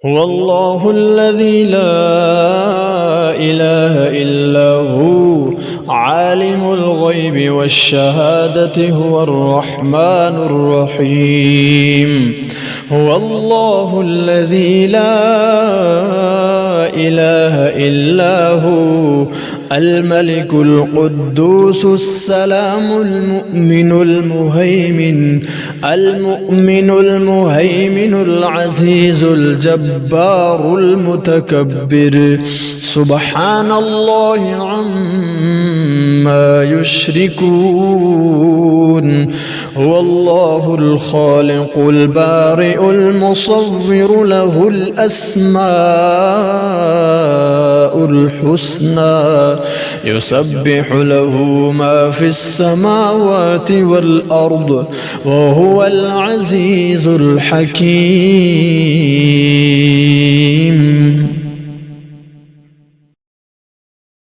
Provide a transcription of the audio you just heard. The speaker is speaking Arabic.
هو الله الذي لا إله إلا هو عالم الغيب والشهادة هو الرحمن الرحيم. هو الله الذي لا إله إلا هو الملك القدوس السلام المؤمن المهيمن العزيز الجبار المتكبر سبحان الله عما يشركون. هو الله الخالق البارئ المصور له الأسماء الحسنى يسبح له ما في السماوات والأرض وهو العزيز الحكيم.